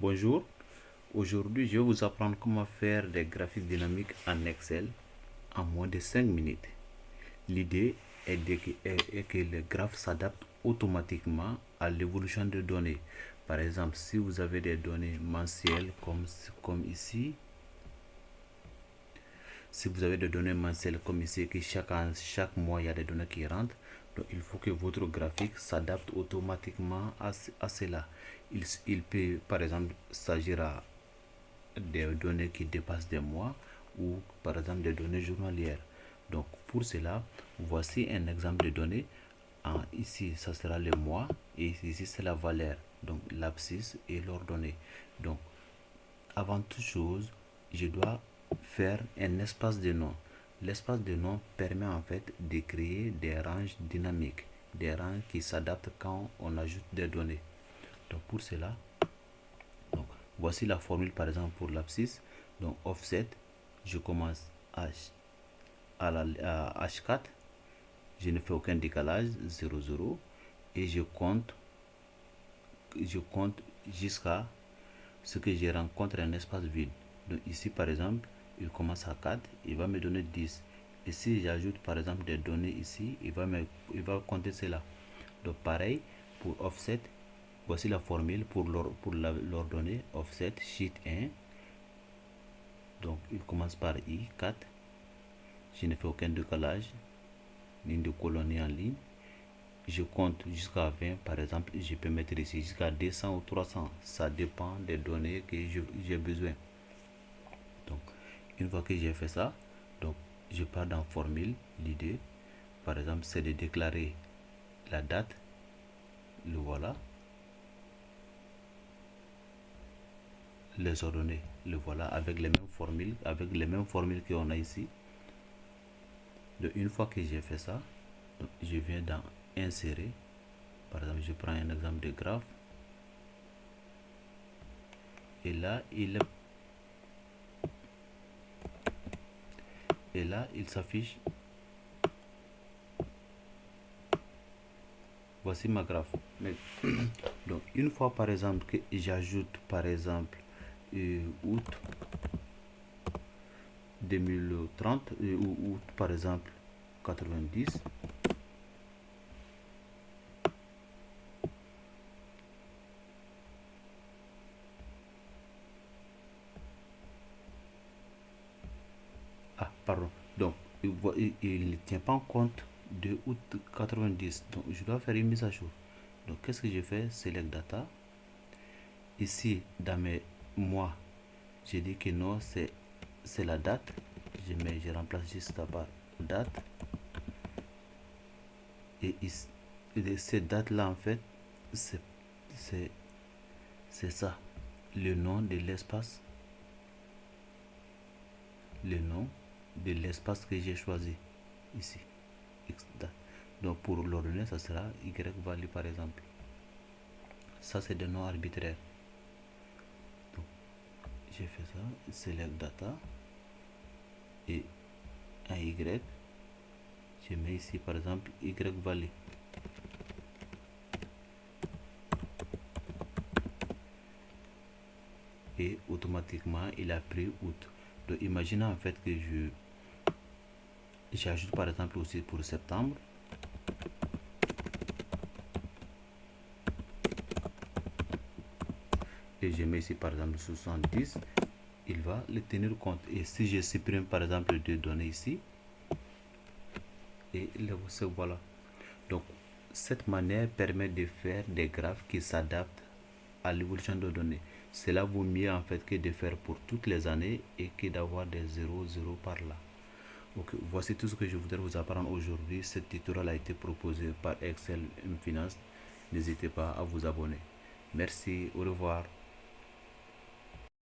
Bonjour, aujourd'hui je vais vous apprendre comment faire des graphiques dynamiques en Excel en moins de 5 minutes. L'idée est que le graphe s'adapte automatiquement à l'évolution des données. Par exemple, si vous avez des données mensuelles comme ici, si vous avez des données mensuelles comme ici, que chaque mois il y a des données qui rentrent, donc il faut que votre graphique s'adapte automatiquement à cela. Il peut par exemple s'agir à des données qui dépassent des mois ou par exemple des données journalières. Donc pour cela, voici un exemple de données. Ici, ça sera le mois et ici c'est la valeur, donc l'abscisse et l'ordonnée. Donc avant toute chose, je dois faire un espace de nom. L'espace de nom permet en fait de créer des ranges dynamiques, des ranges qui s'adaptent quand on ajoute des données. Donc pour cela, donc, voici la formule par exemple pour l'abscisse. Donc offset, je commence à H4, je ne fais aucun décalage, 0, 0, et je compte jusqu'à ce que je rencontre un espace vide. Donc ici par exemple, il commence à 4, il va me donner 10. Et si j'ajoute par exemple des données ici, il va compter cela. Donc pareil pour offset, voici la formule pour l'ordonnée offset sheet 1. Donc il commence par I 4. Je ne fais aucun décalage, ni de colonne ni en ligne. Je compte jusqu'à 20, par exemple, je peux mettre ici jusqu'à 200 ou 300. Ça dépend des données que j'ai besoin. Donc, une fois que j'ai fait ça, donc je pars dans formule. L'idée, par exemple, c'est de déclarer la date. Le voilà. Les ordonnées, le voilà avec les mêmes formules qu'on a ici. Donc, une fois que j'ai fait ça, donc, je viens dans insérer. Par exemple, je prends un exemple de graphe. Et là, il s'affiche. Voici ma graphe. Donc, une fois par exemple que j'ajoute par exemple août 2030 ou août par exemple 90. Ah, pardon. Donc, il ne tient pas en compte de août 90. Donc, je dois faire une mise à jour. Donc, qu'est-ce que je fais? Select data. Ici, dans mes mois, j'ai dit que non, c'est la date. Je remplace juste par date. Et cette date-là, en fait, c'est ça. Le nom de l'espace. Le nom de l'espace que j'ai choisi ici. Donc pour l'ordonnée, ça sera y value par exemple. Ça, c'est des noms arbitraires. Donc, j'ai fait ça. Select data. Et un y. Je mets ici par exemple y value. Et automatiquement, il a pris août. Donc imaginez en fait que j'ajoute par exemple aussi pour septembre. Et je mets ici par exemple 70, il va le tenir compte. Et si je supprime par exemple deux données ici, et voilà. Donc cette manière permet de faire des graphes qui s'adaptent à l'évolution de données. Cela vaut mieux en fait que de faire pour toutes les années et que d'avoir des 0 0 par là. Ok, voici tout ce que je voudrais vous apprendre aujourd'hui. Ce tutoriel a été proposé par Excel Finance. N'hésitez pas à vous abonner. Merci, au revoir.